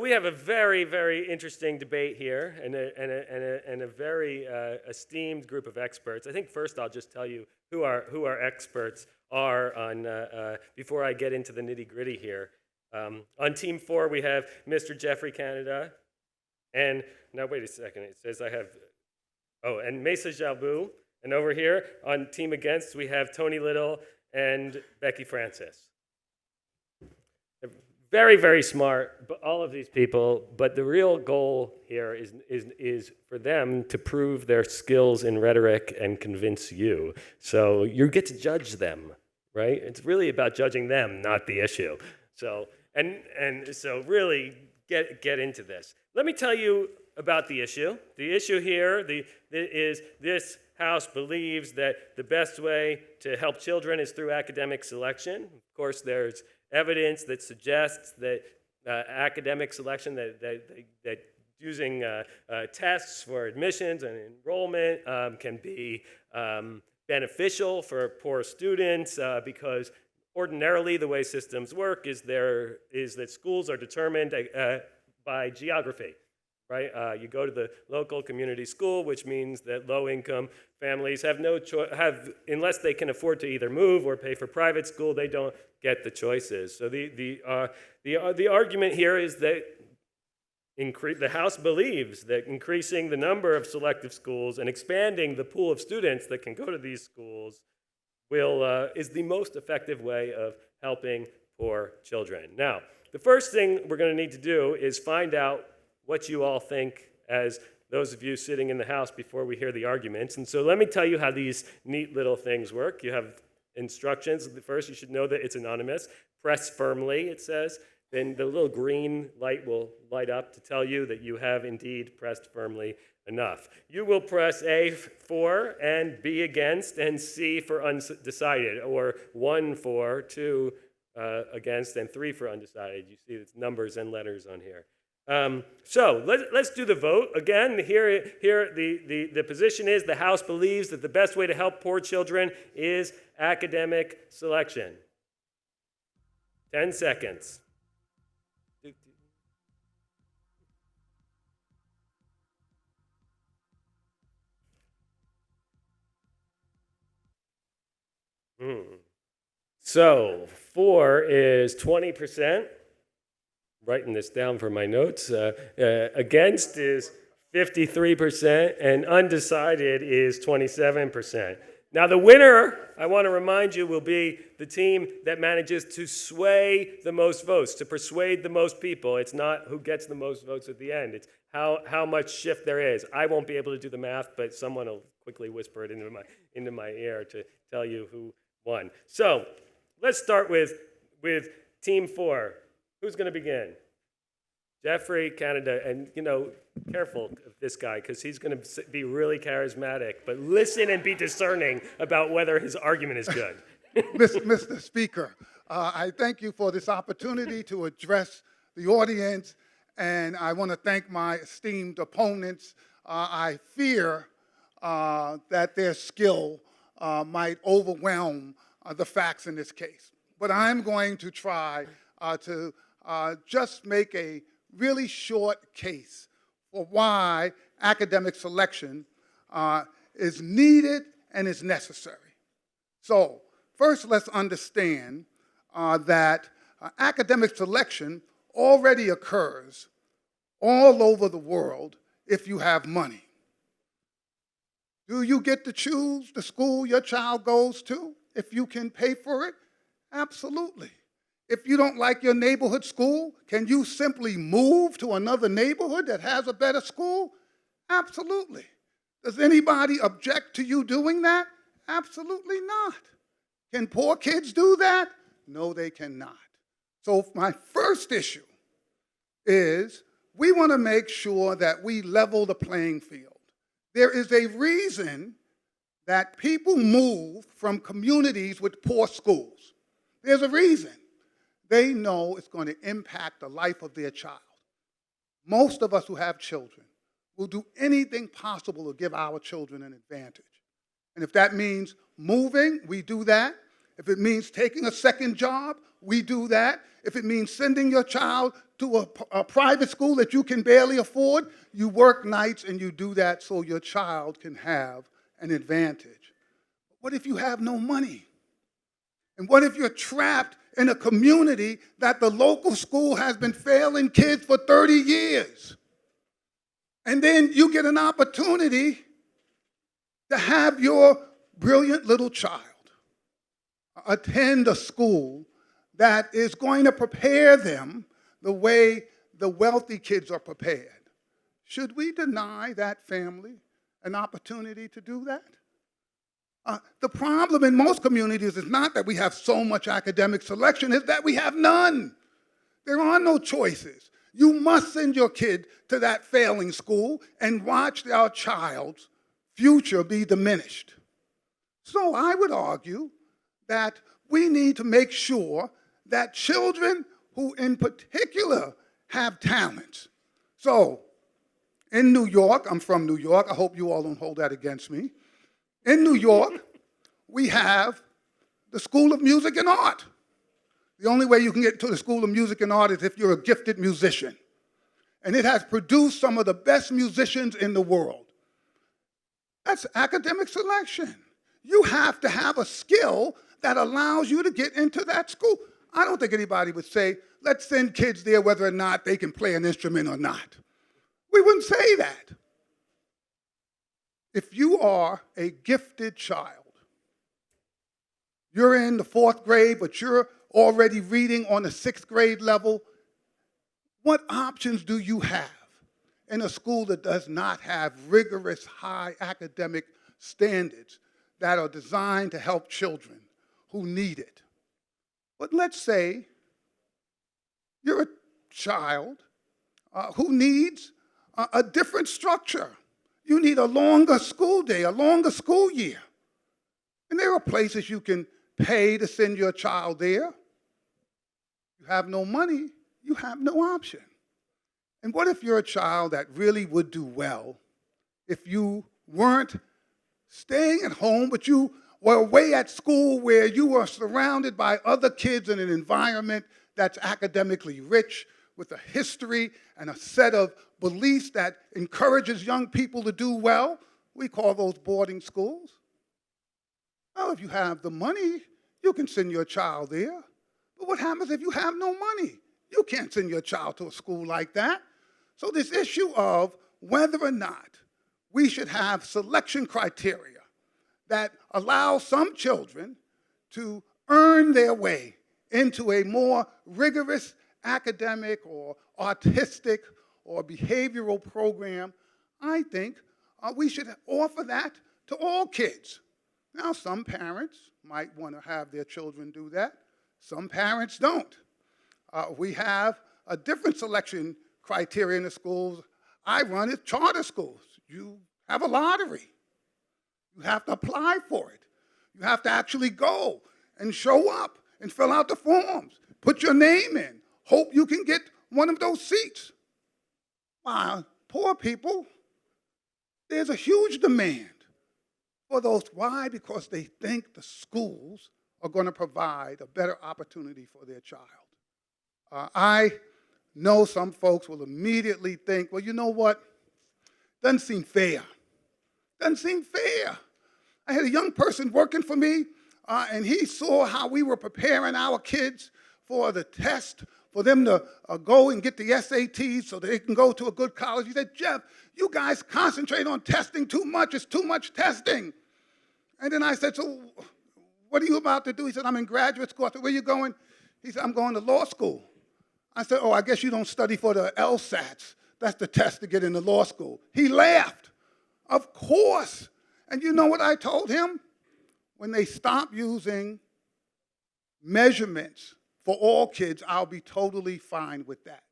We have a very, very interesting debate here and a very esteemed group of experts. I think first I'll just tell you who our experts are on, before I get into the nitty-gritty here. On Team 4, we have Mr. Jeffrey Canada. And now wait a second, it says I have, and Mesa Jalbou. And over here on Team Against, we have Tony Little and Becky Francis. Very, very smart, but all of these people, but the real goal here is for them to prove their skills in rhetoric and convince you. So you get to judge them, right? It's really about judging them, not the issue. So, and so really get into this. Let me tell you about the issue. The issue here is this House believes that the best way to help children is through academic selection. Of course, there's evidence that suggests that academic selection, that using tests for admissions and enrollment can be beneficial for poor students because ordinarily the way systems work is that schools are determined by geography. Right? You go to the local community school, which means that low-income families have no choice, unless they can afford to either move or pay for private school, they don't get the choices. So the argument here is that the House believes that increasing the number of selective schools and expanding the pool of students that can go to these schools is the most effective way of helping poor children. Now, the first thing we're going to need to do is find out what you all think as those of you sitting in the House before we hear the arguments. And so let me tell you how these neat little things work. You have instructions. First, you should know that it's anonymous. Press firmly, it says. Then the little green light will light up to tell you that you have indeed pressed firmly enough. You will press A for and B against and C for undecided, or 1 for, 2 against, and 3 for undecided. You see it's numbers and letters on here. So let's do the vote. Again, here the position is the House believes that the best way to help poor children is academic selection. 10 seconds. So 4 is 20%. Writing this down for my notes. Against is 53%, and undecided is 27%. Now the winner, I want to remind you, will be the team that manages to sway the most votes, to persuade the most people. It's not who gets the most votes at the end. It's how much shift there is. I won't be able to do the math, but someone will quickly whisper it into my ear to tell you who won. So let's start with Team 4. Who's going to begin? Jeffrey Canada, and careful of this guy because he's going to be really charismatic, but listen and be discerning about whether his argument is good. Mr. Speaker, I thank you for this opportunity to address the audience, and I want to thank my esteemed opponents. I fear that their skill might overwhelm the facts in this case, but I'm going to try to just make a really short case for why academic selection is needed and is necessary. So first, let's understand that academic selection already occurs all over the world if you have money. Do you get to choose the school your child goes to if you can pay for it? Absolutely. If you don't like your neighborhood school, can you simply move to another neighborhood that has a better school? Absolutely. Does anybody object to you doing that? Absolutely not. Can poor kids do that? No, they cannot. So my first issue is we want to make sure that we level the playing field. There is a reason that people move from communities with poor schools. There's a reason. They know it's going to impact the life of their child. Most of us who have children will do anything possible to give our children an advantage. And if that means moving, we do that. If it means taking a second job, we do that. If it means sending your child to a private school that you can barely afford, you work nights and you do that so your child can have an advantage. What if you have no money? And what if you're trapped in a community that the local school has been failing kids for 30 years? And then you get an opportunity to have your brilliant little child attend a school that is going to prepare them the way the wealthy kids are prepared. Should we deny that family an opportunity to do that? The problem in most communities is not that we have so much academic selection, it's that we have none. There are no choices. You must send your kid to that failing school and watch our child's future be diminished. So I would argue that we need to make sure that children who in particular have talents. So in New York, I'm from New York, I hope you all don't hold that against me. In New York, we have the School of Music and Art. The only way you can get to the School of Music and Art is if you're a gifted musician. And it has produced some of the best musicians in the world. That's academic selection. You have to have a skill that allows you to get into that school. I don't think anybody would say, let's send kids there whether or not they can play an instrument or not. We wouldn't say that. If you are a gifted child, you're in the 4th grade, but you're already reading on the 6th grade level, what options do you have in a school that does not have rigorous high academic standards that are designed to help children who need it? But let's say you're a child who needs a different structure. You need a longer school day, a longer school year. And there are places you can pay to send your child there. You have no money, you have no option. And what if you're a child that really would do well if you weren't staying at home, but you were away at school where you were surrounded by other kids in an environment that's academically rich, with a history and a set of beliefs that encourages young people to do well? We call those boarding schools. Well, if you have the money, you can send your child there. But what happens if you have no money? You can't send your child to a school like that. So this issue of whether or not we should have selection criteria that allow some children to earn their way into a more rigorous academic or artistic or behavioral program, I think we should offer that to all kids. Now, some parents might want to have their children do that. Some parents don't. We have a different selection criteria in the schools I run is charter schools. You have a lottery. You have to apply for it. You have to actually go and show up and fill out the forms, put your name in, hope you can get one of those seats. Poor people, there's a huge demand for those. Why? Because they think the schools are going to provide a better opportunity for their child. I know some folks will immediately think, well, you know what? Doesn't seem fair. Doesn't seem fair. I had a young person working for me, and he saw how we were preparing our kids for the test, for them to go and get the SATs so they can go to a good college. He said, Jeff, you guys concentrate on testing too much. It's too much testing. And then I said, so what are you about to do? He said, I'm in graduate school. I said, where are you going? He said, I'm going to law school. I said, oh, I guess you don't study for the LSATs. That's the test to get into law school. He laughed. Of course. And you know what I told him? When they stop using measurements for all kids, I'll be totally fine with that.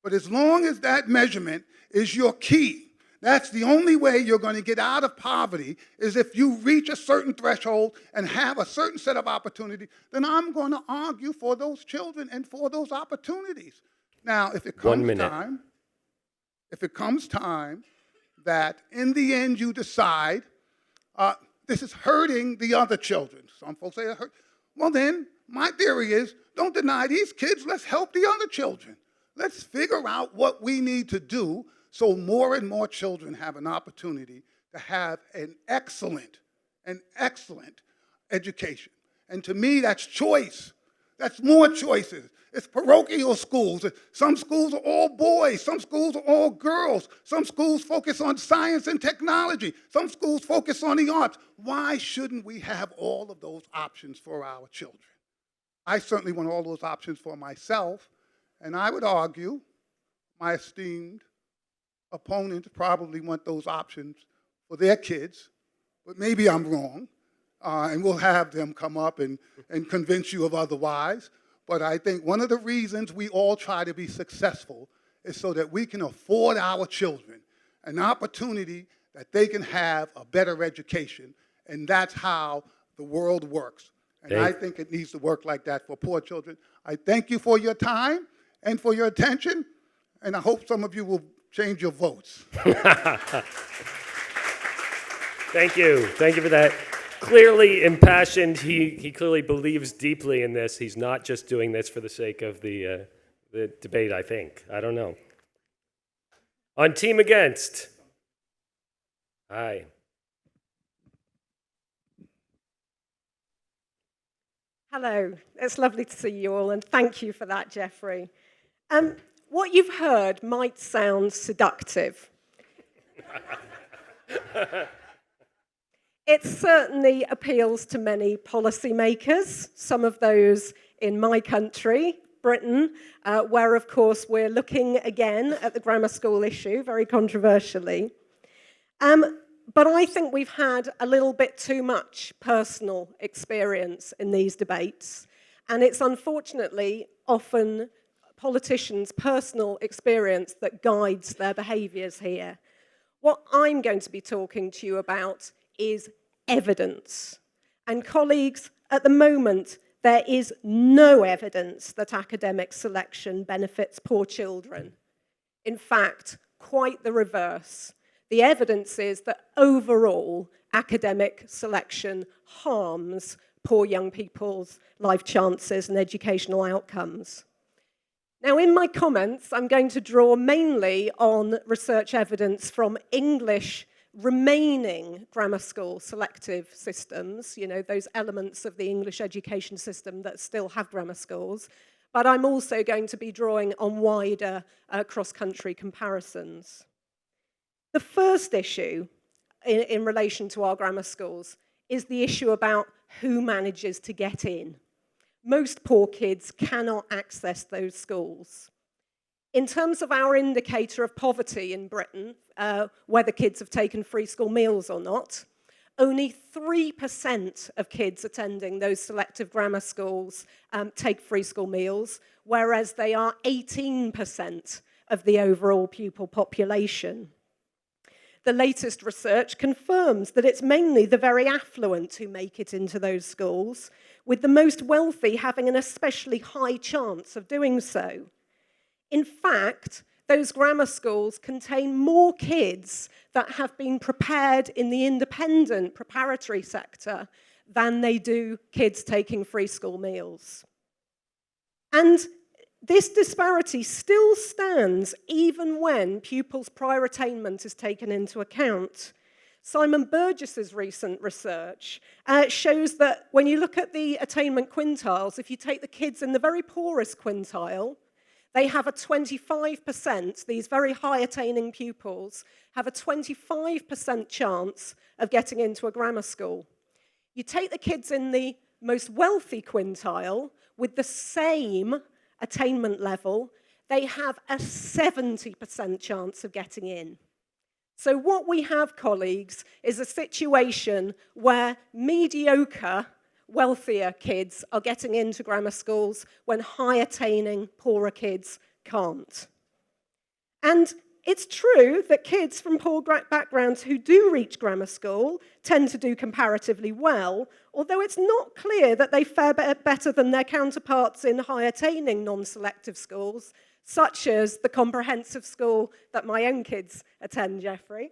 But as long as that measurement is your key, that's the only way you're going to get out of poverty, is if you reach a certain threshold and have a certain set of opportunity, then I'm going to argue for those children and for those opportunities. Now, if it comes time that in the end you decide this is hurting the other children, some folks say it hurt, well then, my theory is don't deny these kids, let's help the other children. Let's figure out what we need to do so more and more children have an opportunity to have an excellent education. And to me, that's choice. That's more choices. It's parochial schools. Some schools are all boys. Some schools are all girls. Some schools focus on science and technology. Some schools focus on the arts. Why shouldn't we have all of those options for our children? I certainly want all those options for myself, and I would argue my esteemed opponents probably want those options for their kids, but maybe I'm wrong, and we'll have them come up and convince you of otherwise. But I think one of the reasons we all try to be successful is so that we can afford our children an opportunity that they can have a better education, and that's how the world works. And I think it needs to work like that for poor children. I thank you for your time and for your attention, and I hope some of you will change your votes. Thank you. Thank you for that. Clearly impassioned. He clearly believes deeply in this. He's not just doing this for the sake of the debate, I think. I don't know. On Team Against. Hi. Hello. It's lovely to see you all, and thank you for that, Jeffrey. What you've heard might sound seductive. It certainly appeals to many policymakers, some of those in my country, Britain, where, of course, we're looking again at the grammar school issue, very controversially. But I think we've had a little bit too much personal experience in these debates, and it's unfortunately often politicians' personal experience that guides their behaviours here. What I'm going to be talking to you about is evidence. And colleagues, at the moment, there is no evidence that academic selection benefits poor children. In fact, quite the reverse. The evidence is that overall, academic selection harms poor young people's life chances and educational outcomes. Now, in my comments, I'm going to draw mainly on research evidence from English remaining grammar school selective systems, you know, those elements of the English education system that still have grammar schools, but I'm also going to be drawing on wider cross-country comparisons. The first issue in relation to our grammar schools is the issue about who manages to get in. Most poor kids cannot access those schools. In terms of our indicator of poverty in Britain, whether kids have taken free school meals or not, only 3% of kids attending those selective grammar schools take free school meals, whereas they are 18% of the overall pupil population. The latest research confirms that it's mainly the very affluent who make it into those schools, with the most wealthy having an especially high chance of doing so. In fact, those grammar schools contain more kids that have been prepared in the independent preparatory sector than they do kids taking free school meals. And this disparity still stands even when pupils' prior attainment is taken into account. Simon Burgess's recent research shows that when you look at the attainment quintiles, if you take the kids in the very poorest quintile, they have a 25%, these very high attaining pupils, have a 25% chance of getting into a grammar school. You take the kids in the most wealthy quintile with the same attainment level, they have a 70% chance of getting in. So what we have, colleagues, is a situation where mediocre, wealthier kids are getting into grammar schools when high-attaining, poorer kids can't. And it's true that kids from poor backgrounds who do reach grammar school tend to do comparatively well, although it's not clear that they fare better than their counterparts in high-attaining non-selective schools, such as the comprehensive school that my own kids attend, Jeffrey.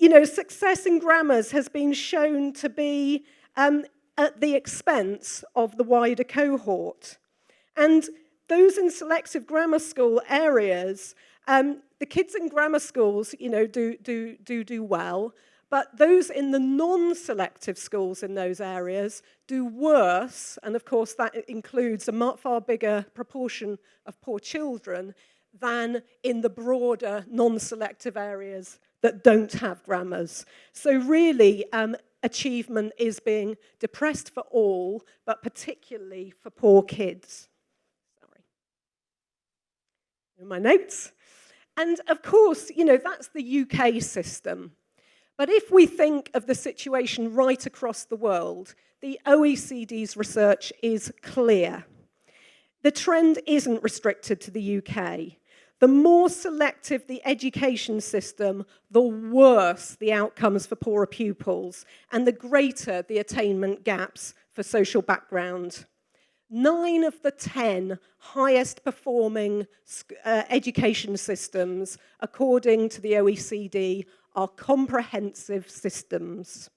You know, success in grammars has been shown to be at the expense of the wider cohort. And those in selective grammar school areas, the kids in grammar schools, do well, but those in the non-selective schools in those areas do worse, and of course that includes a far bigger proportion of poor children than in the broader non-selective areas that don't have grammars. So really, achievement is being depressed for all, but particularly for poor kids. Sorry. In my notes. And of course, that's the UK system. But if we think of the situation right across the world, the OECD's research is clear. The trend isn't restricted to the UK. The more selective the education system, the worse the outcomes for poorer pupils, and the greater the attainment gaps for social background. 9 of the 10 highest performing education systems, according to the OECD, are comprehensive systems.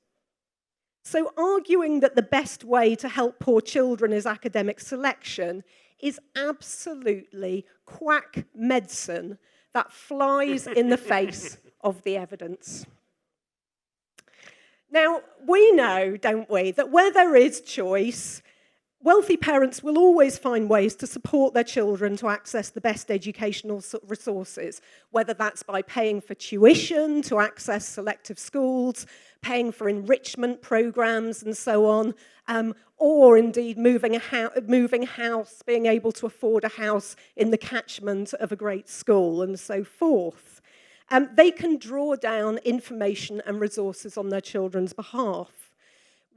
So arguing that the best way to help poor children is academic selection is absolutely quack medicine that flies in the face of the evidence. Now, we know, don't we, that where there is choice, wealthy parents will always find ways to support their children to access the best educational resources, whether that's by paying for tuition to access selective schools, paying for enrichment programs and so on, or indeed moving house, being able to afford a house in the catchment of a great school and so forth. They can draw down information and resources on their children's behalf.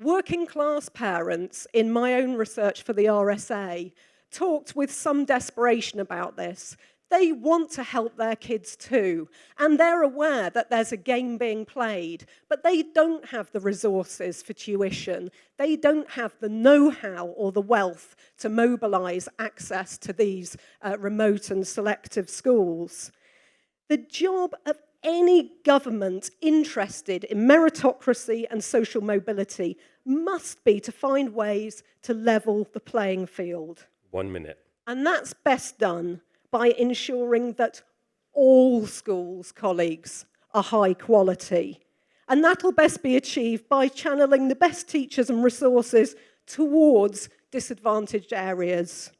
Working class parents, in my own research for the RSA, talked with some desperation about this. They want to help their kids too, and they're aware that there's a game being played, but they don't have the resources for tuition. They don't have the know-how or the wealth to mobilize access to these remote and selective schools. The job of any government interested in meritocracy and social mobility must be to find ways to level the playing field. 1 minute. And that's best done by ensuring that all schools, colleagues, are high quality. And that'll best be achieved by channeling the best teachers and resources towards disadvantaged areas.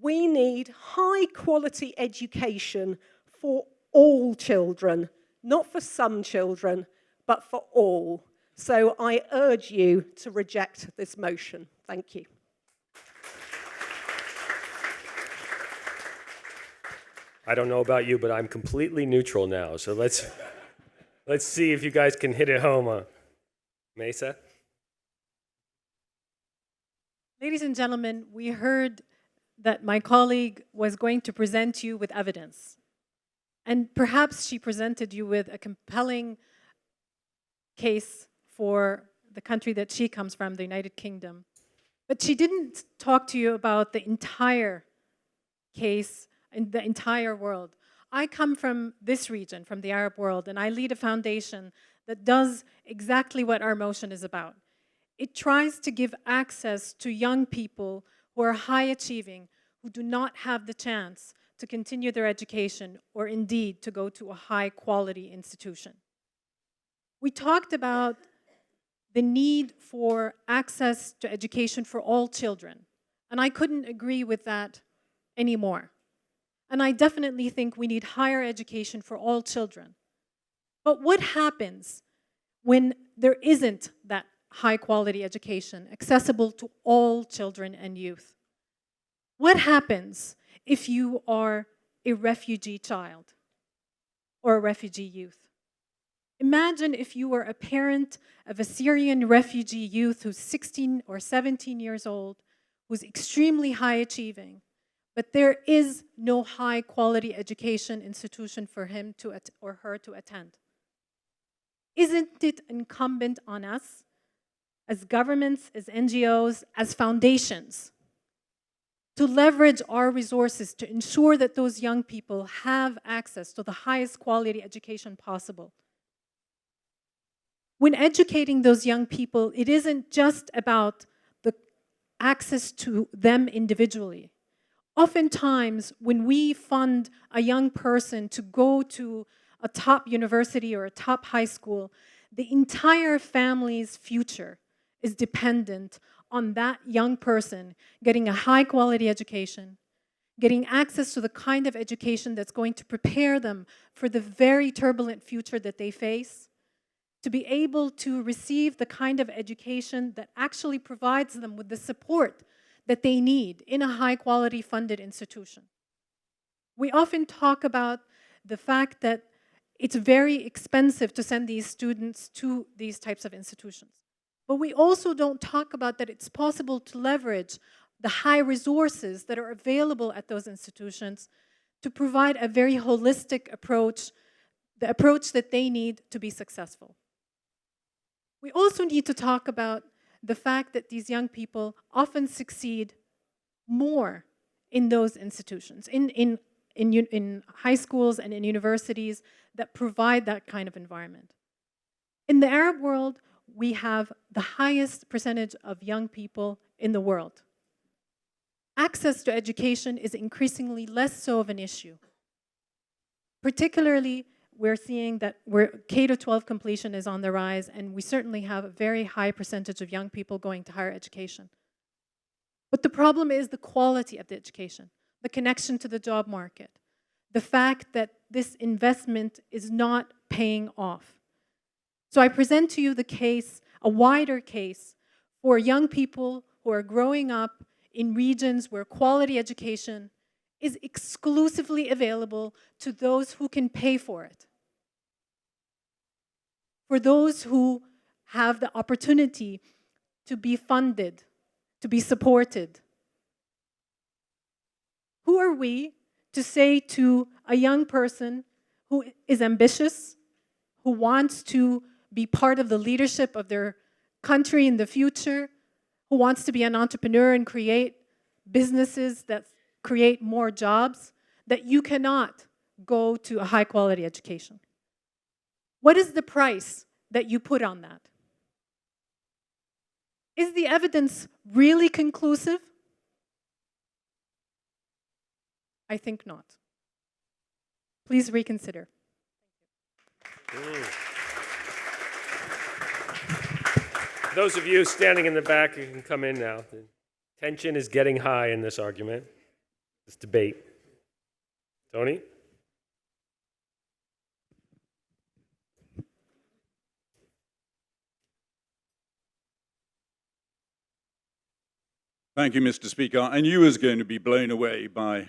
We need high quality education for all children, not for some children, but for all. So I urge you to reject this motion. Thank you. I don't know about you, but I'm completely neutral now. So let's see if you guys can hit it home. Mesa? Ladies and gentlemen, we heard that my colleague was going to present you with evidence. And perhaps she presented you with a compelling case for the country that she comes from, the United Kingdom. But she didn't talk to you about the entire case in the entire world. I come from this region, from the Arab world, and I lead a foundation that does exactly what our motion is about. It tries to give access to young people who are high achieving, who do not have the chance to continue their education or indeed to go to a high quality institution. We talked about the need for access to education for all children, and I couldn't agree with that anymore. And I definitely think we need higher education for all children. But what happens when there isn't that high quality education accessible to all children and youth? What happens if you are a refugee child or a refugee youth? Imagine if you were a parent of a Syrian refugee youth who's 16 or 17 years old, who's extremely high achieving, but there is no high quality education institution for him or her to attend. Isn't it incumbent on us, as governments, as NGOs, as foundations, to leverage our resources to ensure that those young people have access to the highest quality education possible? When educating those young people, it isn't just about the access to them individually. Oftentimes, when we fund a young person to go to a top university or a top high school, the entire family's future is dependent on that young person getting a high-quality education, getting access to the kind of education that's going to prepare them for the very turbulent future that they face, to be able to receive the kind of education that actually provides them with the support that they need in a high-quality funded institution. We often talk about the fact that it's very expensive to send these students to these types of institutions. But we also don't talk about that it's possible to leverage the high resources that are available at those institutions to provide a very holistic approach, the approach that they need to be successful. We also need to talk about the fact that these young people often succeed more in those institutions, in high schools and in universities that provide that kind of environment. In the Arab world, we have the highest percentage of young people in the world. Access to education is increasingly less so of an issue. Particularly, we're seeing that K-12 completion is on the rise, and we certainly have a very high percentage of young people going to higher education. But the problem is the quality of the education, the connection to the job market, the fact that this investment is not paying off. So I present to you the case, a wider case, for young people who are growing up in regions where quality education is exclusively available to those who can pay for it. For those who have the opportunity to be funded, to be supported. Who are we to say to a young person who is ambitious, who wants to be part of the leadership of their country in the future, who wants to be an entrepreneur and create businesses that create more jobs, that you cannot go to a high-quality education? What is the price that you put on that? Is the evidence really conclusive? I think not. Please reconsider. Those of you standing in the back, you can come in now. The tension is getting high in this argument, this debate. Tony? Thank you, Mr. Speaker. I knew I was going to be blown away by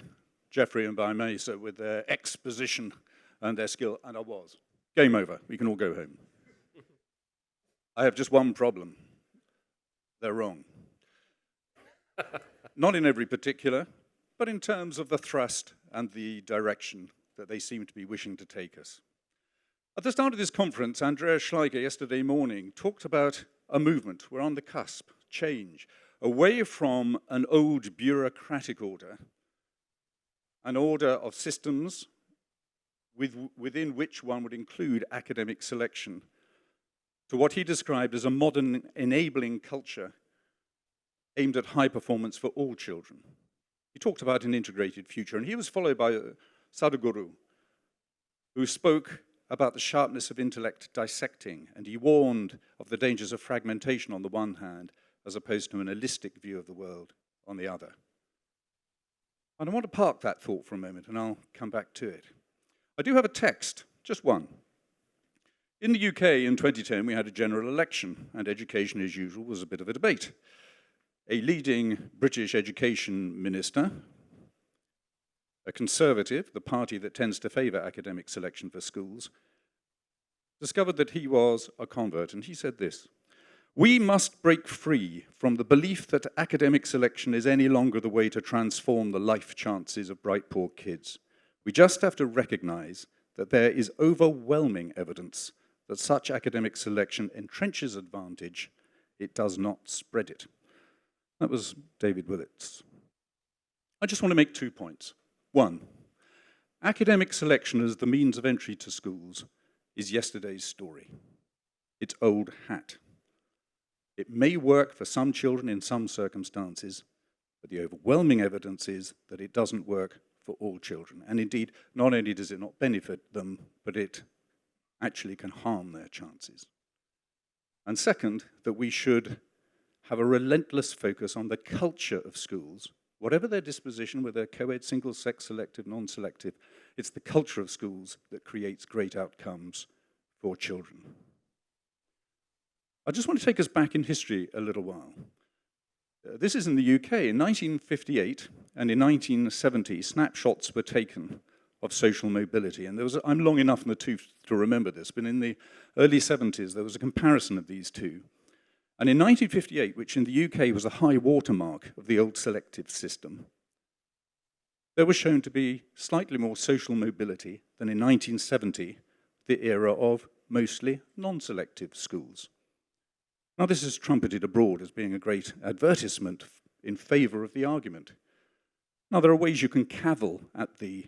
Jeffrey and by Mesa with their exposition and their skill, and I was. Game over. We can all go home. I have just one problem. They're wrong. Not in every particular, but in terms of the thrust and the direction that they seem to be wishing to take us. At the start of this conference, Andreas Schleicher yesterday morning talked about a movement. We're on the cusp, change, away from an old bureaucratic order, an order of systems within which one would include academic selection, to what he described as a modern enabling culture aimed at high performance for all children. He talked about an integrated future, and he was followed by Sadhguru, who spoke about the sharpness of intellect dissecting, and he warned of the dangers of fragmentation on the one hand, as opposed to an holistic view of the world on the other. And I want to park that thought for a moment, and I'll come back to it. I do have a text, just one. In the UK in 2010, we had a general election, and education, as usual, was a bit of a debate. A leading British education minister, a Conservative, the party that tends to favour academic selection for schools, discovered that he was a convert, and he said this: "We must break free from the belief that academic selection is any longer the way to transform the life chances of bright poor kids. We just have to recognise that there is overwhelming evidence that such academic selection entrenches advantage, it does not spread it." That was David Willits. I just want to make 2 points. One, academic selection as the means of entry to schools is yesterday's story. It's old hat. It may work for some children in some circumstances, but the overwhelming evidence is that it doesn't work for all children. And indeed, not only does it not benefit them, but it actually can harm their chances. And second, that we should have a relentless focus on the culture of schools, whatever their disposition, whether co-ed, single-sex, selective, non-selective, it's the culture of schools that creates great outcomes for children. I just want to take us back in history a little while. This is in the UK. In 1958 and in 1970, snapshots were taken of social mobility. And I'm long enough in the tooth to remember this, but in the early 70s, there was a comparison of these two. And in 1958, which in the UK was a high watermark of the old selective system, there was shown to be slightly more social mobility than in 1970, the era of mostly non-selective schools. Now, this is trumpeted abroad as being a great advertisement in favor of the argument. Now, there are ways you can cavil at the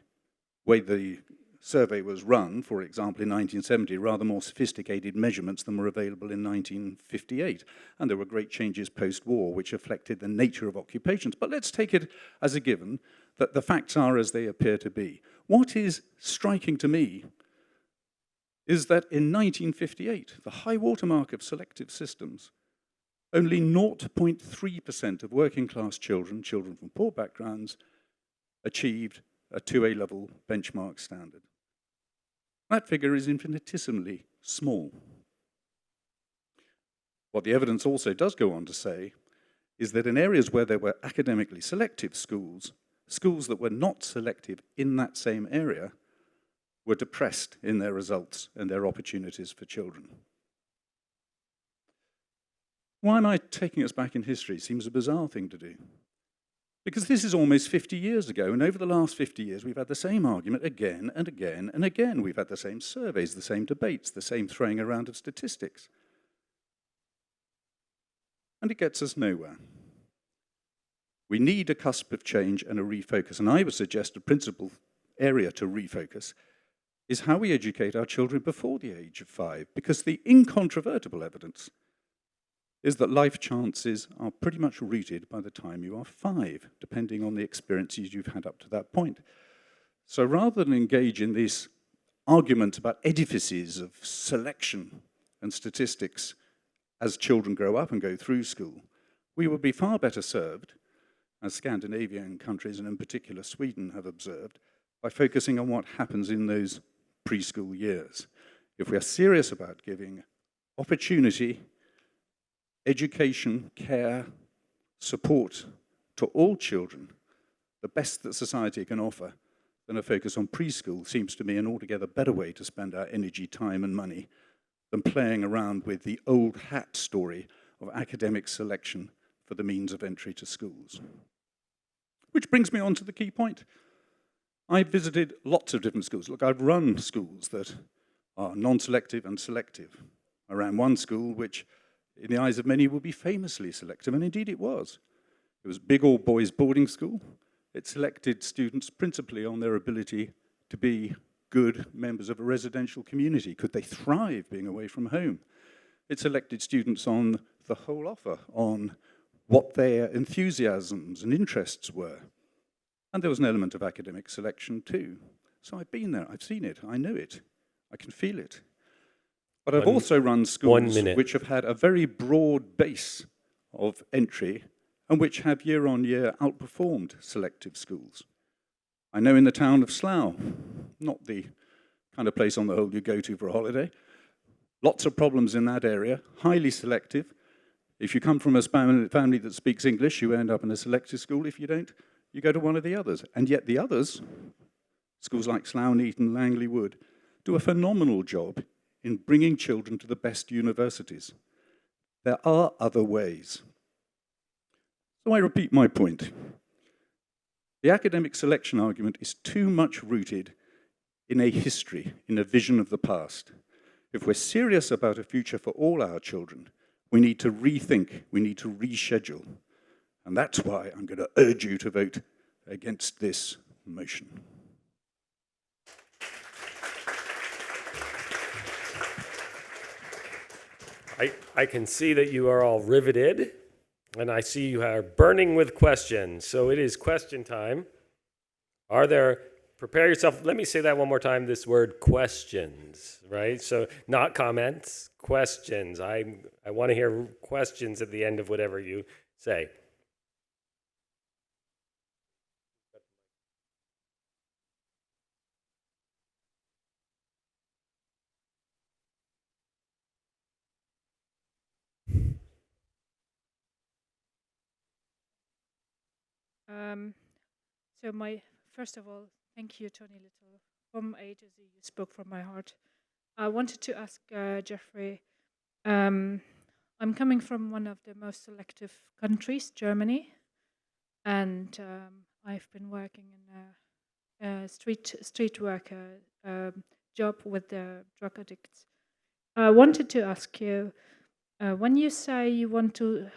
way the survey was run. For example, in 1970, rather more sophisticated measurements than were available in 1958. And there were great changes post-war, which affected the nature of occupations. But let's take it as a given that the facts are as they appear to be. What is striking to me is that in 1958, the high watermark of selective systems, only 0.3% of working class children, children from poor backgrounds, achieved a 2A level benchmark standard. That figure is infinitesimally small. What the evidence also does go on to say is that in areas where there were academically selective schools, schools that were not selective in that same area were depressed in their results and their opportunities for children. Why am I taking us back in history? Seems a bizarre thing to do. Because this is almost 50 years ago, and over the last 50 years, we've had the same argument again and again and again. We've had the same surveys, the same debates, the same throwing around of statistics. And it gets us nowhere. We need a cusp of change and a refocus, and I would suggest a principal area to refocus is how we educate our children before the age of 5, because the incontrovertible evidence is that life chances are pretty much rooted by the time you are 5, depending on the experiences you've had up to that point. So rather than engage in this argument about edifices of selection and statistics as children grow up and go through school, we would be far better served, as Scandinavian countries, and in particular Sweden, have observed, by focusing on what happens in those preschool years. If we are serious about giving opportunity, education, care, support to all children, the best that society can offer, then a focus on preschool seems to me an altogether better way to spend our energy, time, and money than playing around with the old hat story of academic selection for the means of entry to schools. Which brings me on to the key point. I've visited lots of different schools. Look, I've run schools that are non-selective and selective. I ran one school which, in the eyes of many, would be famously selective, and indeed it was. It was a big all-boys boarding school. It selected students principally on their ability to be good members of a residential community. Could they thrive being away from home? It selected students on the whole offer, on what their enthusiasms and interests were. And there was an element of academic selection too. So I've been there, I've seen it, I know it, I can feel it. But I've also run schools which have had a very broad base of entry and which have year on year outperformed selective schools. I know in the town of Slough, not the kind of place on the whole you go to for a holiday, lots of problems in that area, highly selective. If you come from a family that speaks English, you end up in a selective school. If you don't, you go to one of the others. And yet the others, schools like Slough, Eton, Langley Wood, do a phenomenal job in bringing children to the best universities. There are other ways. So I repeat my point. The academic selection argument is too much rooted in a history, in a vision of the past. If we're serious about a future for all our children, we need to rethink, we need to reschedule. And that's why I'm going to urge you to vote against this motion. I can see that you are all riveted. And I see you are burning with questions. So it is question time. Prepare yourself. Let me say that one more time, this word questions, right? So not comments, questions. I want to hear questions at the end of whatever you say. So first of all, thank you, Tony Little. From A to Z, you spoke from my heart. I wanted to ask Jeffrey, I'm coming from one of the most selective countries, Germany, and I've been working in a street worker job with the drug addicts. I wanted to ask you, when you say you want to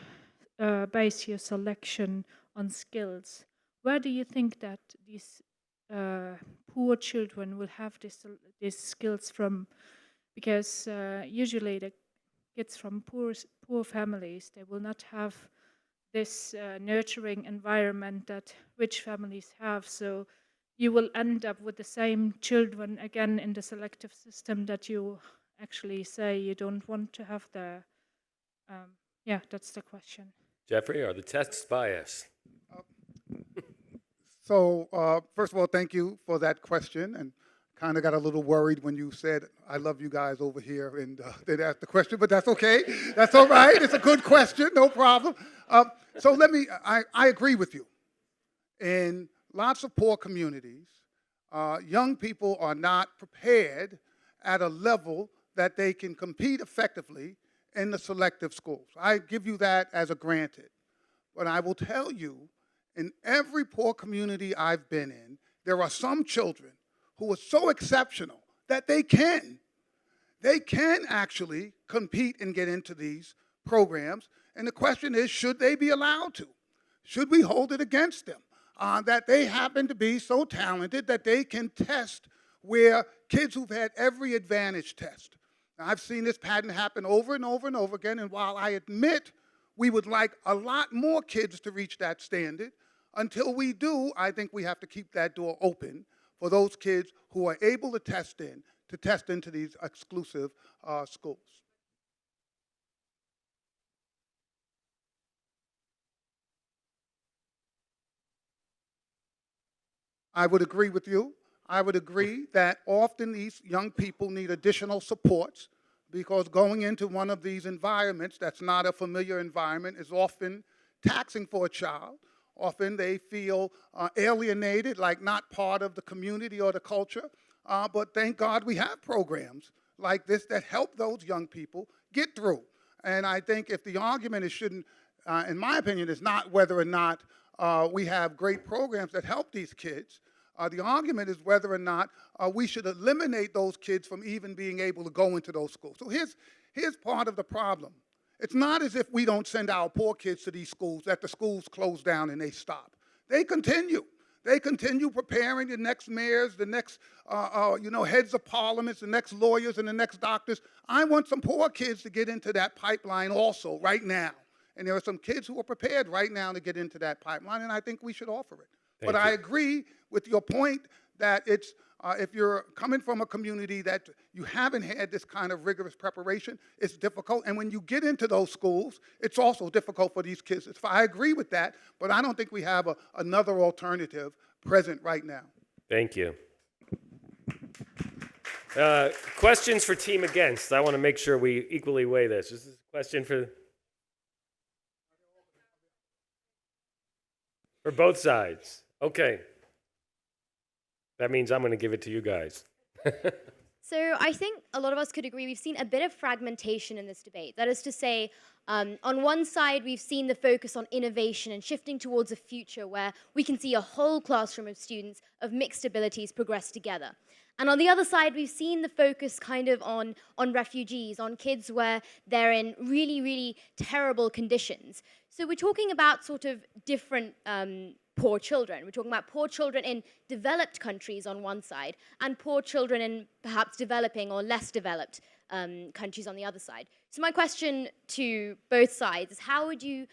base your selection on skills, where do you think that these poor children will have these skills from? Because usually the kids from poor families, they will not have this nurturing environment that rich families have. So you will end up with the same children again in the selective system that you actually say you don't want to have there. Yeah, that's the question. Jeffrey, are the tests biased? So, first of all, thank you for that question. And kind of got a little worried when you said, I love you guys over here, and then asked the question, but that's okay. That's all right. It's a good question, no problem. So I agree with you. In lots of poor communities, young people are not prepared at a level that they can compete effectively in the selective schools. I give you that as a granted. But I will tell you, in every poor community I've been in, there are some children who are so exceptional that they can actually compete and get into these programs. And the question is, should they be allowed to? Should we hold it against them? That they happen to be so talented that they can test where kids who've had every advantage test. Now, I've seen this pattern happen over and over and over again, and while I admit we would like a lot more kids to reach that standard, until we do, I think we have to keep that door open for those kids who are able to test into these exclusive schools. I would agree with you. I would agree that often these young people need additional supports because going into one of these environments that's not a familiar environment is often taxing for a child. Often they feel alienated, like not part of the community or the culture. But thank God we have programs like this that help those young people get through. And I think if the argument in my opinion, is not whether or not we have great programs that help these kids. The argument is whether or not we should eliminate those kids from even being able to go into those schools. So here's part of the problem. It's not as if we don't send our poor kids to these schools, that the schools close down and they stop. They continue. They continue preparing the next mayors, the next heads of parliaments, the next lawyers, and the next doctors. I want some poor kids to get into that pipeline also right now. And there are some kids who are prepared right now to get into that pipeline, and I think we should offer it. But I agree with your point that it's if you're coming from a community that you haven't had this kind of rigorous preparation, it's difficult. And when you get into those schools, it's also difficult for these kids. I agree with that, but I don't think we have another alternative present right now. Thank you. Questions for team against. I want to make sure we equally weigh this. This is a question for both sides. Okay. That means I'm going to give it to you guys. So I think a lot of us could agree we've seen a bit of fragmentation in this debate. That is to say, on one side, we've seen the focus on innovation and shifting towards a future where we can see a whole classroom of students of mixed abilities progress together. And on the other side, we've seen the focus kind of on refugees, on kids where they're in really, really terrible conditions. So we're talking about sort of different poor children. We're talking about poor children in developed countries on one side and poor children in perhaps developing or less developed countries on the other side. So my question to both sides is how would you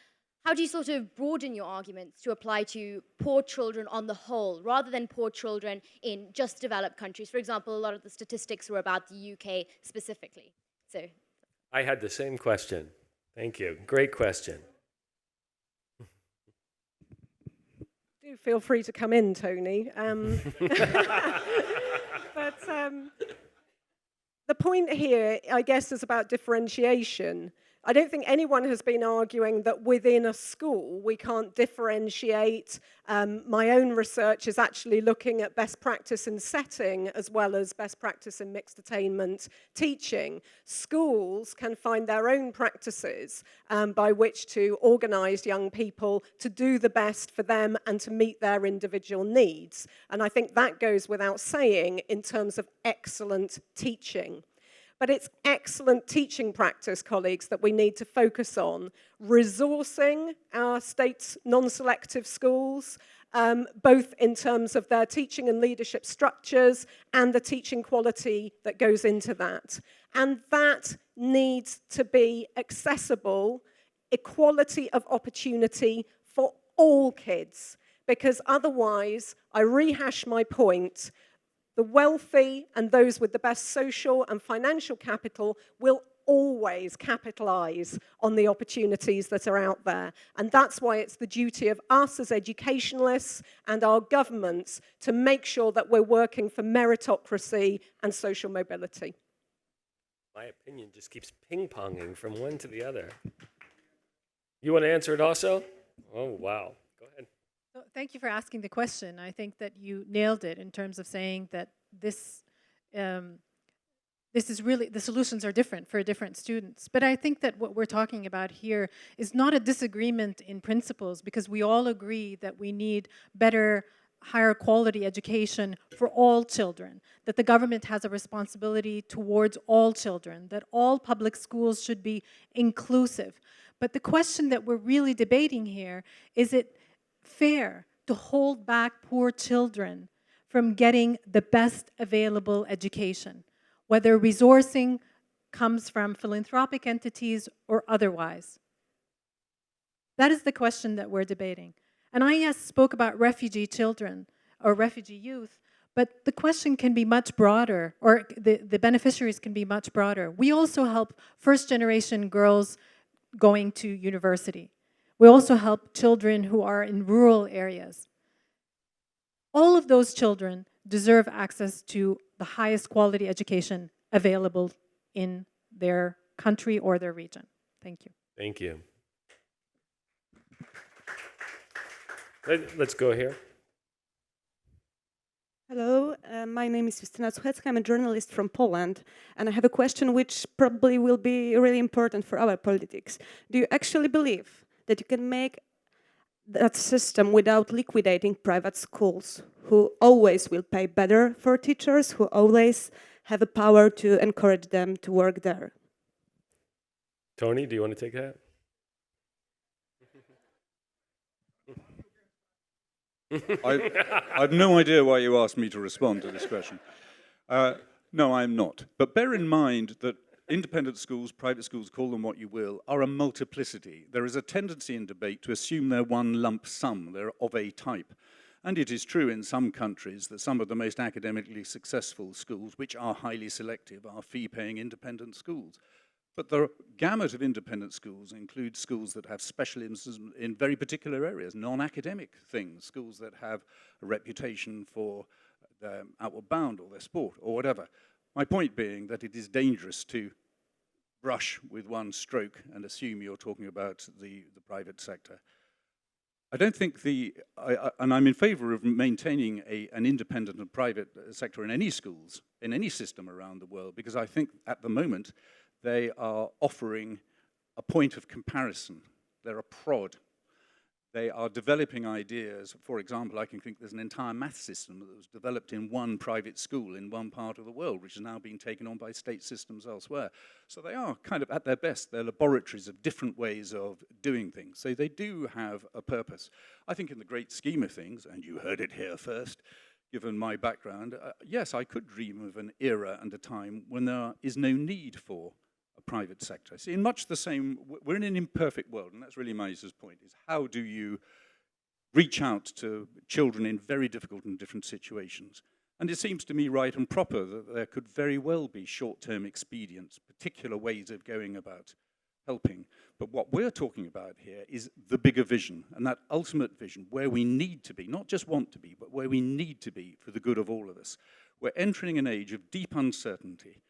how do you sort of broaden your arguments to apply to poor children on the whole, rather than poor children in just developed countries? For example, a lot of the statistics were about the UK specifically. So I had the same question. Thank you. Great question. Do feel free to come in, Tony. But the point here, I guess, is about differentiation. I don't think anyone has been arguing that within a school we can't differentiate. My own research is actually looking at best practice in setting as well as best practice in mixed attainment teaching. Schools can find their own practices by which to organise young people to do the best for them and to meet their individual needs. And I think that goes without saying in terms of excellent teaching. But it's excellent teaching practice, colleagues, that we need to focus on. Resourcing our state's non-selective schools, both in terms of their teaching and leadership structures and the teaching quality that goes into that. And that needs to be accessible, equality of opportunity for all kids. Because otherwise, I rehash my point, the wealthy and those with the best social and financial capital will always capitalize on the opportunities that are out there. And that's why it's the duty of us as educationalists and our governments to make sure that we're working for meritocracy and social mobility. My opinion just keeps ping-ponging from one to the other. You want to answer it also? Oh, wow. Go ahead. So thank you for asking the question. I think that you nailed it in terms of saying that this is really, the solutions are different for different students. But I think that what we're talking about here is not a disagreement in principles, because we all agree that we need better, higher quality education for all children, that the government has a responsibility towards all children, that all public schools should be inclusive. But the question that we're really debating here, is it fair to hold back poor children from getting the best available education, whether resourcing comes from philanthropic entities or otherwise? That is the question that we're debating. And I, yes, spoke about refugee children or refugee youth, but the question can be much broader, or the beneficiaries can be much broader. We also help first-generation girls going to university. We also help children who are in rural areas. All of those children deserve access to the highest quality education available in their country or their region. Thank you. Thank you. Let's go here. Hello, my name is Justyna Suchecka. I'm a journalist from Poland, and I have a question which probably will be really important for our politics. Do you actually believe that you can make that system without liquidating private schools, who always will pay better for teachers, who always have the power to encourage them to work there? Tony, do you want to take that? I have no idea why you asked me to respond to this question. No, I'm not. But bear in mind that independent schools, private schools, call them what you will, are a multiplicity. There is a tendency in debate to assume they're one lump sum, they're of a type. And it is true in some countries that some of the most academically successful schools, which are highly selective, are fee-paying independent schools. But the gamut of independent schools includes schools that have specialisms in very particular areas, non-academic things, schools that have a reputation for their outward bound or their sport or whatever. My point being that it is dangerous to brush with one stroke and assume you're talking about the private sector. I don't think and I'm in favor of maintaining an independent and private sector in any schools, in any system around the world, because I think at the moment they are offering a point of comparison. They're a prod. They are developing ideas. For example, I can think there's an entire math system that was developed in one private school in one part of the world, which is now being taken on by state systems elsewhere. So they are kind of at their best. They're laboratories of different ways of doing things. So they do have a purpose. I think in the great scheme of things, and you heard it here first, given my background, yes, I could dream of an era and a time when there is no need for a private sector. See, in much the same, we're in an imperfect world, and that's really Maisa's point, is how do you reach out to children in very difficult and different situations? And it seems to me right and proper that there could very well be short-term expedients, particular ways of going about helping. But what we're talking about here is the bigger vision, and that ultimate vision, where we need to be, not just want to be, but where we need to be for the good of all of us. We're entering an age of deep uncertainty,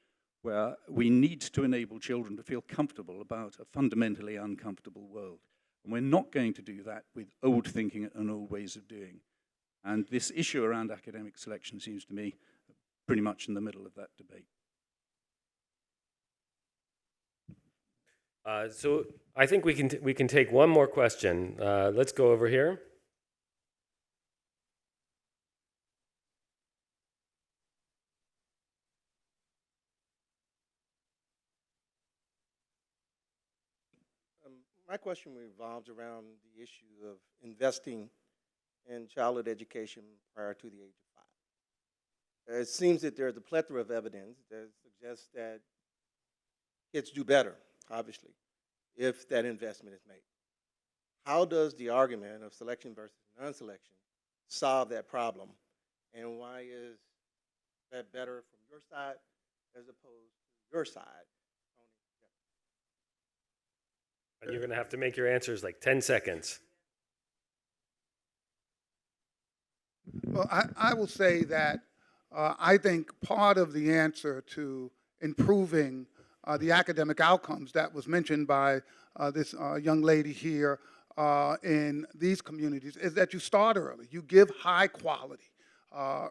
where we need to enable children to feel comfortable about a fundamentally uncomfortable world. And we're not going to do that with old thinking and old ways of doing. And this issue around academic selection seems to me pretty much in the middle of that debate. So I think we can take one more question. Let's go over here. My question revolves around the issue of investing in childhood education prior to the age of 5. It seems that there's a plethora of evidence that suggests that kids do better, obviously, if that investment is made. How does the argument of selection versus non-selection solve that problem? And why is that better from your side as opposed to your side? And you're going to have to make your answers like 10 seconds. Well, I will say that I think part of the answer to improving the academic outcomes that was mentioned by this young lady here in these communities is that you start early. You give high quality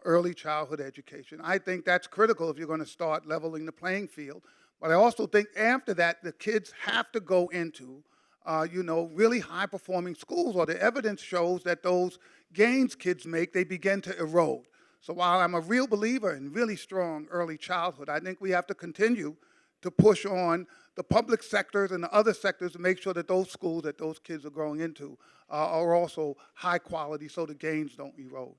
early childhood education. I think that's critical if you're going to start leveling the playing field. But I also think after that, the kids have to go into really high-performing schools, or the evidence shows that those gains kids make, they begin to erode. So while I'm a real believer in really strong early childhood, I think we have to continue to push on the public sectors and the other sectors to make sure that those schools that those kids are growing into are also high quality so the gains don't erode.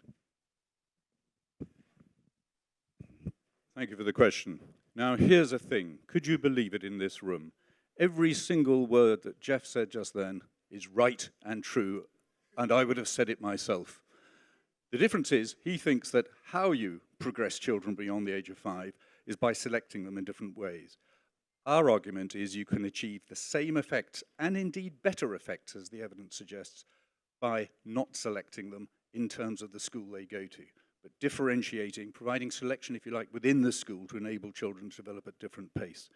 Thank you for the question. Now, here's a thing. Could you believe it in this room? Every single word that Jeff said just then is right and true, and I would have said it myself. The difference is he thinks that how you progress children beyond the age of 5 is by selecting them in different ways. Our argument is you can achieve the same effects, and indeed better effects, as the evidence suggests, by not selecting them in terms of the school they go to, but differentiating, providing selection, if you like, within the school to enable children to develop at different pace.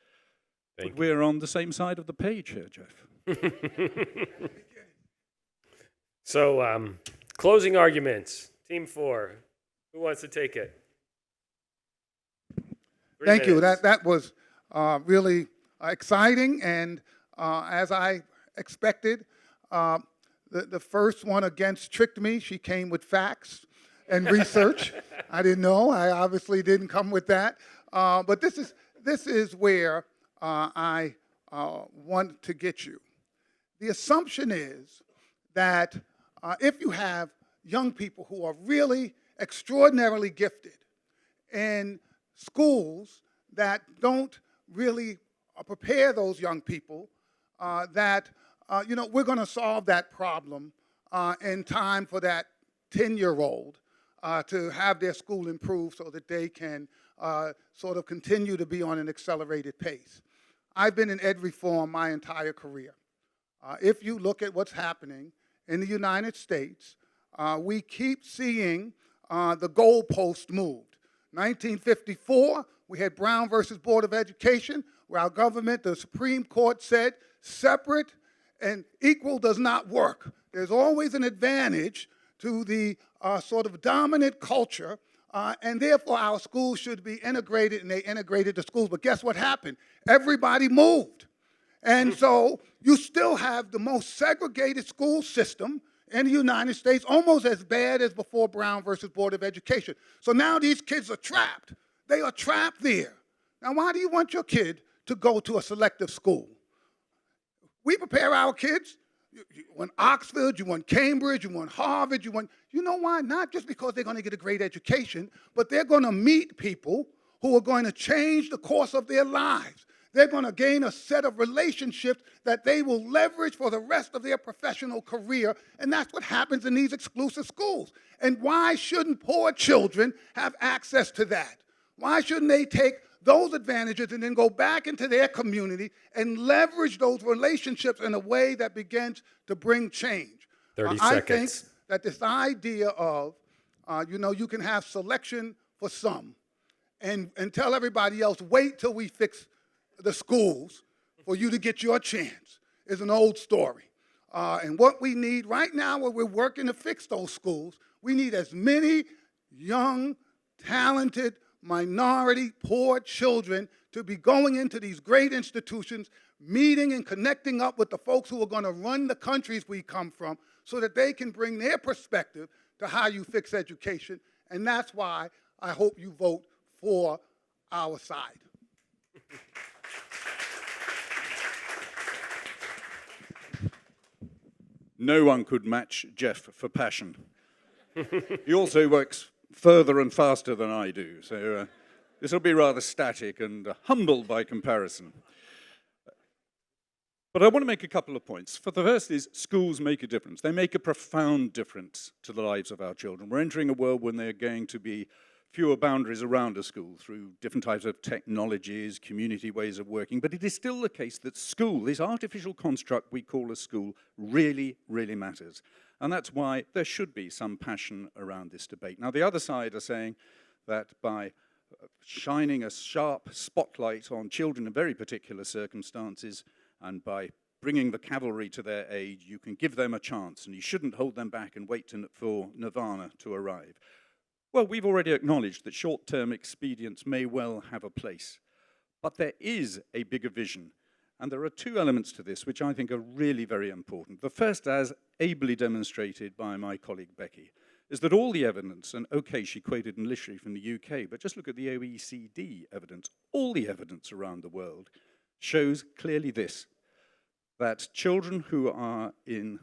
But we're on the same side of the page here, Jeff. So, closing arguments. Team 4. Who wants to take it? Thank you. That was really exciting, and as I expected, the first one against tricked me. She came with facts and research. I didn't know. I obviously didn't come with that. But this is where I want to get you. The assumption is that if you have young people who are really extraordinarily gifted in schools that don't really prepare those young people, that we're going to solve that problem in time for that 10-year-old to have their school improve so that they can sort of continue to be on an accelerated pace. I've been in ed reform my entire career. If you look at what's happening in the United States, we keep seeing the goalpost moved. 1954, we had Brown versus Board of Education, where our government, the Supreme Court said, separate and equal does not work. There's always an advantage to the sort of dominant culture, and therefore our schools should be integrated, and they integrated the schools. But guess what happened? Everybody moved. And so you still have the most segregated school system in the United States, almost as bad as before Brown versus Board of Education. So now these kids are trapped. They are trapped there. Now, why do you want your kid to go to a selective school? We prepare our kids. You want Oxford, you want Cambridge, you want Harvard, you know why? Not just because they're going to get a great education, but they're going to meet people who are going to change the course of their lives. They're going to gain a set of relationships that they will leverage for the rest of their professional career, and that's what happens in these exclusive schools. And why shouldn't poor children have access to that? Why shouldn't they take those advantages and then go back into their community and leverage those relationships in a way that begins to bring change? 30 I think seconds. that this idea of, you can have selection for some and tell everybody else, wait till we fix the schools for you to get your chance is an old story. And what we need right now, where we're working to fix those schools, we need as many young, talented, minority, poor children to be going into these great institutions, meeting and connecting up with the folks who are going to run the countries we come from so that they can bring their perspective to how you fix education. And that's why I hope you vote for our side. No one could match Jeff for passion. He also works further and faster than I do, so this will be rather static and humble by comparison. But I want to make a couple of points. For the first is schools make a difference. They make a profound difference to the lives of our children. We're entering a world when there are going to be fewer boundaries around a school through different types of technologies, community ways of working, but it is still the case that school, this artificial construct we call a school, really, really matters. And that's why there should be some passion around this debate. Now, the other side are saying that by shining a sharp spotlight on children in very particular circumstances and by bringing the cavalry to their aid, you can give them a chance and you shouldn't hold them back and wait for nirvana to arrive. Well, we've already acknowledged that short-term expedients may well have a place, but there is a bigger vision, and there are two elements to this which I think are really very important. The first, as ably demonstrated by my colleague Becky, is that all the evidence, and okay, she quoted initially from the UK, but just look at the OECD evidence, all the evidence around the world shows clearly this, that children who are in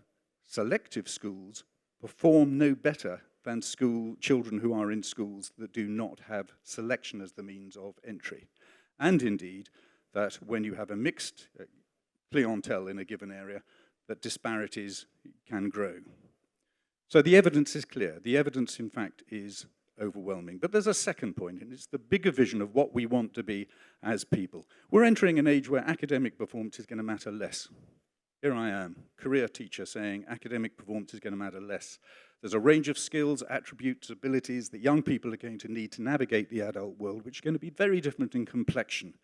selective schools perform no better than children who are in schools that do not have selection as the means of entry. And indeed, that when you have a mixed clientele in a given area, that disparities can grow. So the evidence is clear. The evidence, in fact, is overwhelming. But there's a second point, and it's the bigger vision of what we want to be as people. We're entering an age where academic performance is going to matter less. Here I am, career teacher, saying academic performance is going to matter less. There's a range of skills, attributes, abilities that young people are going to need to navigate the adult world, which are going to be very different in complexion.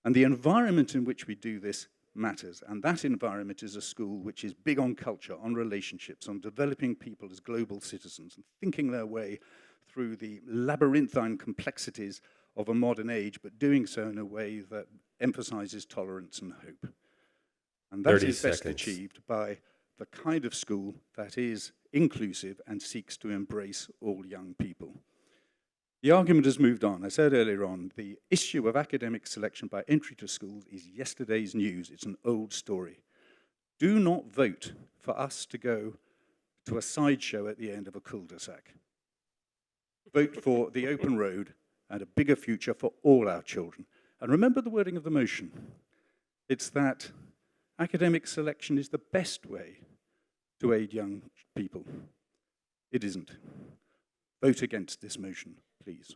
And the environment in which we do this matters. And that environment is a school which is big on culture, on relationships, on developing people as global citizens and thinking their way through the labyrinthine complexities of a modern age, but doing so in a way that emphasizes tolerance and hope. And that is best achieved by the kind of school that is inclusive and seeks to embrace all young people. The argument has moved on. I said earlier on, the issue of academic selection by entry to schools is yesterday's news. It's an old story. Do not vote for us to go to a sideshow at the end of a cul-de-sac. Vote for the open road and a bigger future for all our children. And remember the wording of the motion. It's that academic selection is the best way to aid young people. It isn't. Vote against this motion, please.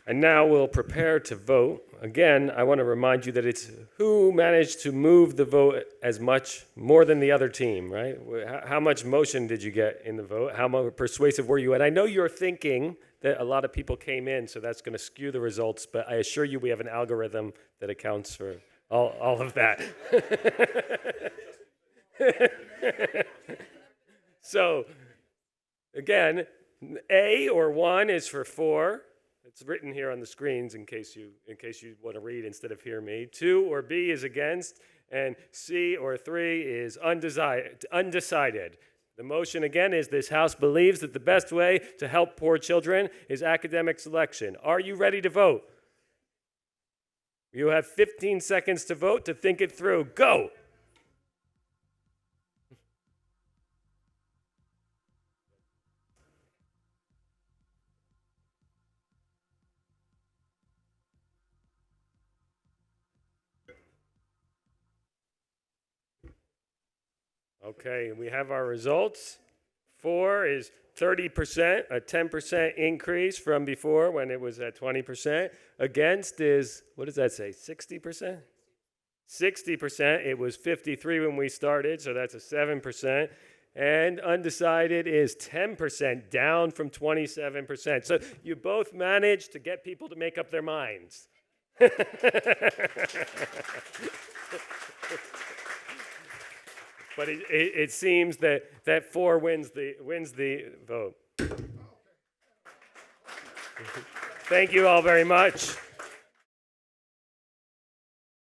And now we'll prepare to vote. Again, I want to remind you that it's who managed to move the vote as much, more than the other team, right? How much motion did you get in the vote? How persuasive were you? And I know you're thinking that a lot of people came in, so that's going to skew the results, but I assure you we have an algorithm that accounts for all of that. So, again, A or 1 is for 4. It's written here on the screens in case you want to read instead of hear me. 2 or B is against, and C or 3 is undecided. The motion again is this House believes that the best way to help poor children is academic selection. Are you ready to vote? You have 15 seconds to vote, to think it through. Go! Okay, we have our results. For is 30%, a 10% increase from before when it was at 20%. Against is, what does that say, 60%? 60%, it was 53 when we started, so that's a 7%. And undecided is 10%, down from 27%. So you both managed to get people to make up their minds. But it seems that for wins the vote. Thank you all very much.